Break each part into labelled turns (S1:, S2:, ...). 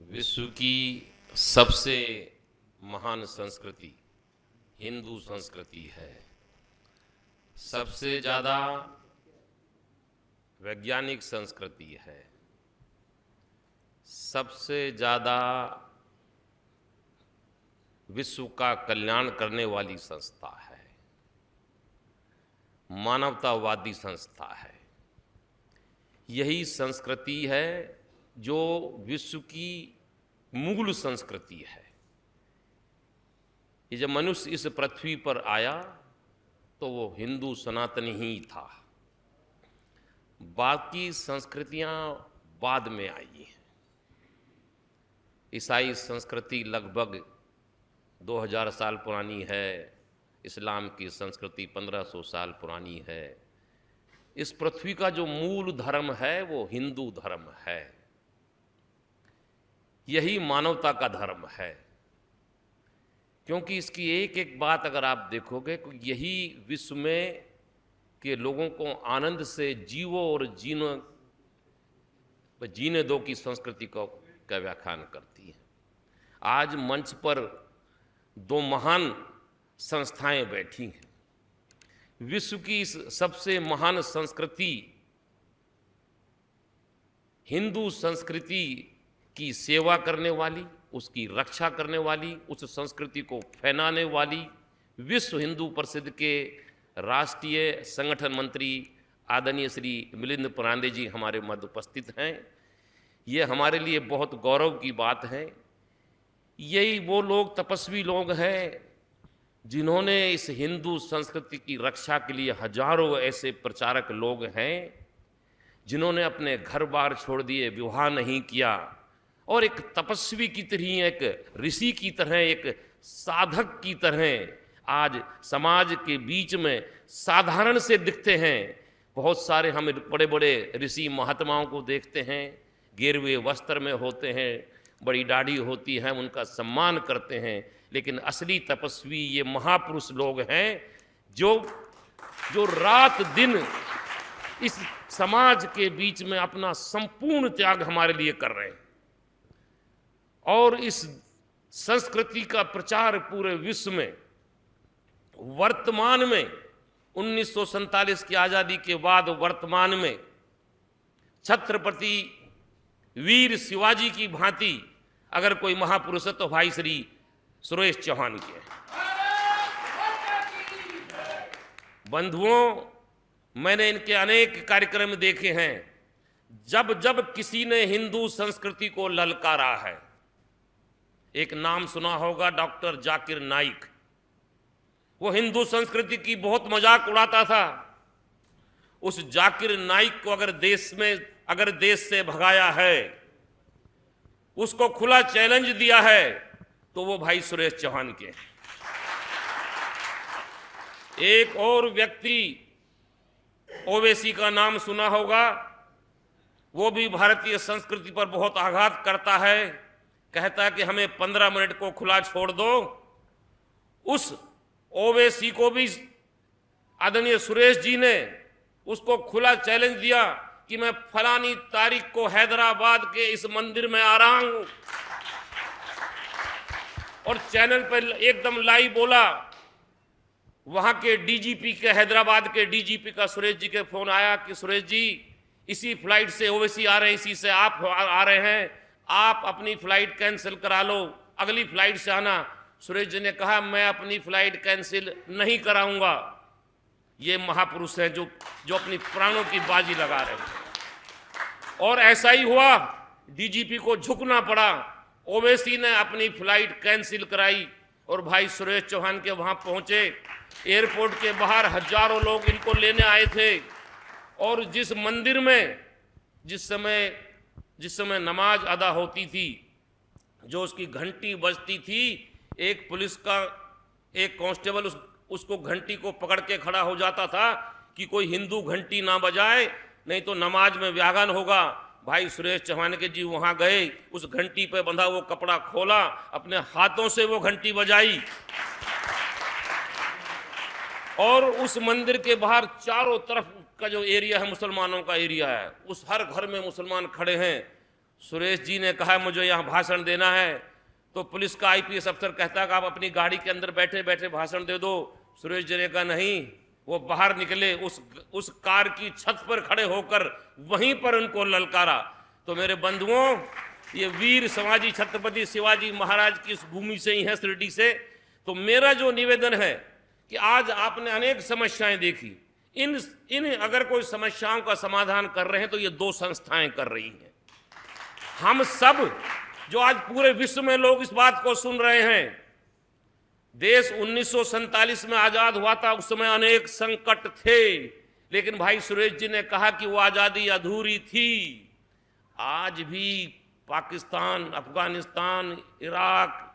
S1: विश्व की सबसे महान संस्कृति हिंदू संस्कृति है। सबसे ज़्यादा वैज्ञानिक संस्कृति है। सबसे ज़्यादा विश्व का कल्याण करने वाली संस्था है, मानवतावादी संस्था है। यही संस्कृति है जो विश्व की मूल संस्कृति है। ये जब मनुष्य इस पृथ्वी पर आया तो वो हिंदू सनातनी ही था। बाकी संस्कृतियां बाद में आई हैं। ईसाई संस्कृति लगभग 2000 साल पुरानी है। इस्लाम की संस्कृति 1500 साल पुरानी है। इस पृथ्वी का जो मूल धर्म है वो हिंदू धर्म है। यही मानवता का धर्म है, क्योंकि इसकी एक एक बात अगर आप देखोगे तो यही विश्व में के लोगों को आनंद से जीवो और जीने दो की संस्कृति का व्याख्यान करती है। आज मंच पर दो महान संस्थाएं बैठी हैं। विश्व की इस सबसे महान संस्कृति हिंदू संस्कृति की सेवा करने वाली, उसकी रक्षा करने वाली, उस संस्कृति को फैलाने वाली विश्व हिंदू परिषद के राष्ट्रीय संगठन मंत्री आदरणीय श्री मिलिंद परांडे जी हमारे मध्य उपस्थित हैं। ये हमारे लिए बहुत गौरव की बात है। यही वो लोग, तपस्वी लोग हैं जिन्होंने इस हिंदू संस्कृति की रक्षा के लिए, हजारों ऐसे प्रचारक लोग हैं जिन्होंने अपने घर बार छोड़ दिए, विवाह नहीं किया और एक तपस्वी की तरह, एक ऋषि की तरह, एक साधक की तरह आज समाज के बीच में साधारण से दिखते हैं। बहुत सारे हम बड़े बड़े ऋषि महात्माओं को देखते हैं, गेरुए वस्त्र में होते हैं, बड़ी दाढ़ी होती है, उनका सम्मान करते हैं। लेकिन असली तपस्वी ये महापुरुष लोग हैं जो रात दिन इस समाज के बीच में अपना संपूर्ण त्याग हमारे लिए कर रहे हैं और इस संस्कृति का प्रचार पूरे विश्व में वर्तमान में 1947 की आजादी के बाद वर्तमान में छत्रपति वीर शिवाजी की भांति अगर कोई महापुरुष है तो भाई श्री सुरेश चौहान के। बंधुओं, मैंने इनके अनेक कार्यक्रम देखे हैं। जब जब किसी ने हिंदू संस्कृति को ललकारा है, एक नाम सुना होगा डॉक्टर जाकिर नाइक। वो हिंदू संस्कृति की बहुत मजाक उड़ाता था। उस जाकिर नाइक को अगर देश से भगाया है, उसको खुला चैलेंज दिया है, तो वो भाई सुरेश चौहान के। एक और व्यक्ति ओवैसी का नाम सुना होगा। वो भी भारतीय संस्कृति पर बहुत आघात करता है। कहता है कि हमें 15 मिनट को खुला छोड़ दो। उस ओवैसी को भी आदरणीय सुरेश जी ने उसको खुला चैलेंज दिया कि मैं फलानी तारीख को हैदराबाद के इस मंदिर में आ रहा हूं, और चैनल पर एकदम लाइव बोला। वहां के डीजीपी के, हैदराबाद के डीजीपी का सुरेश जी के फोन आया कि सुरेश जी, इसी फ्लाइट से ओवैसी आ रहे हैं, इसी से आप आ रहे हैं, आप अपनी फ्लाइट कैंसिल करा लो, अगली फ्लाइट से आना। सुरेश जी ने कहा मैं अपनी फ्लाइट कैंसिल नहीं कराऊंगा। ये महापुरुष हैं जो अपनी प्राणों की बाजी लगा रहे हैं। और ऐसा ही हुआ, डीजीपी को झुकना पड़ा। ओवैसी ने अपनी फ्लाइट कैंसिल कराई और भाई सुरेश चौहान के वहां पहुंचे। एयरपोर्ट के बाहर हजारों लोग इनको लेने आए थे और जिस मंदिर में जिस समय नमाज अदा होती थी, जो उसकी घंटी बजती थी, एक पुलिस का एक कांस्टेबल उसको घंटी को पकड़ के खड़ा हो जाता था कि कोई हिंदू घंटी ना बजाए, नहीं तो नमाज में व्याघात होगा। भाई सुरेश चौहान के जी वहां गए, उस घंटी पे बंधा वो कपड़ा खोला, अपने हाथों से वो घंटी बजाई और उस मंदिर के बाहर चारों तरफ का जो एरिया है मुसलमानों का एरिया है, उस हर घर में मुसलमान खड़े हैं। सुरेश जी ने कहा मुझे यहाँ भाषण देना है, तो पुलिस का आईपीएस अफसर कहता कि आप अपनी गाड़ी के अंदर बैठे बैठे भाषण दे दो। सुरेश जी ने कहा नहीं, वो बाहर निकले, उस कार की छत पर खड़े होकर वहीं पर उनको ललकारा। तो मेरे बंधुओं, ये वीर समाजी छत्रपति शिवाजी महाराज की इस भूमि से ही है, शिरडी से। तो मेरा जो निवेदन है कि आज आपने अनेक समस्याएं देखी, इन अगर कोई समस्याओं का समाधान कर रहे हैं तो ये दो संस्थाएं कर रही हैं। हम सब जो आज पूरे विश्व में लोग इस बात को सुन रहे हैं, देश 1947 में आजाद हुआ था, उस समय अनेक संकट थे, लेकिन भाई सुरेश जी ने कहा कि वो आजादी अधूरी थी। आज भी पाकिस्तान, अफगानिस्तान, इराक,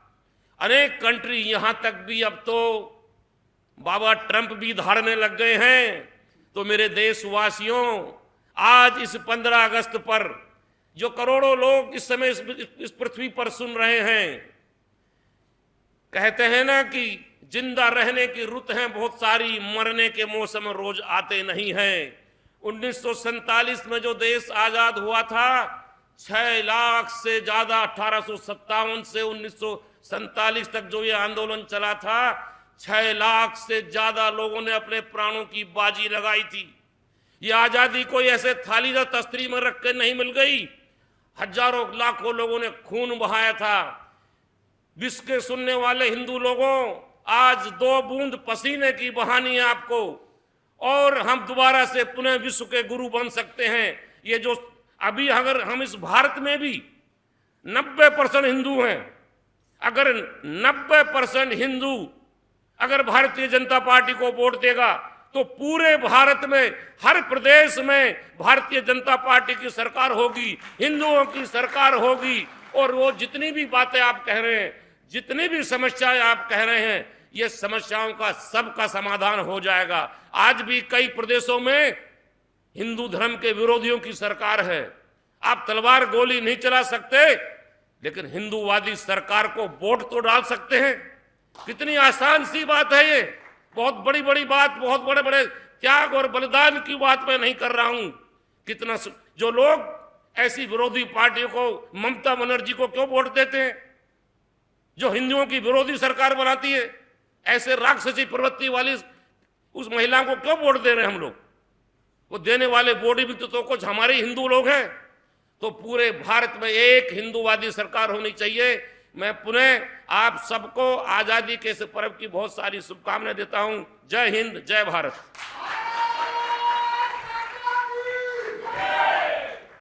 S1: अनेक कंट्री, यहां तक भी अब तो बाबा ट्रंप भी धाड़ने लग गए हैं। तो मेरे देशवासियों, आज इस 15 अगस्त पर जो करोड़ों लोग इस समय इस पृथ्वी पर सुन रहे हैं, कहते हैं ना कि जिंदा रहने की रुत हैं बहुत सारी, मरने के मौसम रोज आते नहीं हैं। 1947 में जो देश आजाद हुआ था, 6 लाख से ज्यादा, 1857 से 1947 तक जो ये आंदोलन चला था, 6 लाख से ज्यादा लोगों ने अपने प्राणों की बाजी लगाई थी। ये आजादी कोई ऐसे थालीदार तस्तरी में रख के नहीं मिल गई। हजारों लाखों लोगों ने खून बहाया था। विश्व के सुनने वाले हिंदू लोगों, आज 2 बूंद पसीने की बहानी है आपको, और हम दोबारा से पुनः विश्व के गुरु बन सकते हैं। ये जो अभी अगर हम इस भारत में भी 90% हिंदू हैं, अगर 90% हिंदू अगर भारतीय जनता पार्टी को वोट देगा तो पूरे भारत में हर प्रदेश में भारतीय जनता पार्टी की सरकार होगी, हिंदुओं की सरकार होगी। और वो जितनी भी बातें आप कह रहे हैं, जितनी भी समस्याएं आप कह रहे हैं, ये समस्याओं का सबका समाधान हो जाएगा। आज भी कई प्रदेशों में हिंदू धर्म के विरोधियों की सरकार है। आप तलवार गोली नहीं चला सकते, लेकिन हिंदूवादी सरकार को वोट तो डाल सकते हैं। कितनी आसान सी बात है ये, बहुत बड़ी बड़ी बात, बहुत बड़े बड़े त्याग और बलिदान की बात मैं नहीं कर रहा हूं। कितना जो लोग ऐसी विरोधी पार्टियों को, ममता बनर्जी को क्यों वोट देते हैं, जो हिंदुओं की विरोधी सरकार बनाती है, ऐसे राक्षसी प्रवृत्ति वाली उस महिला को क्यों वोट दे रहे हैं हम लोग? वो देने वाले वोट भी तो कुछ हमारे हिंदू लोग हैं। तो पूरे भारत में एक हिंदूवादी सरकार होनी चाहिए। मैं पुनः आप सबको आजादी के इस पर्व की बहुत सारी शुभकामनाएं देता हूं। जय हिंद, जय भारत।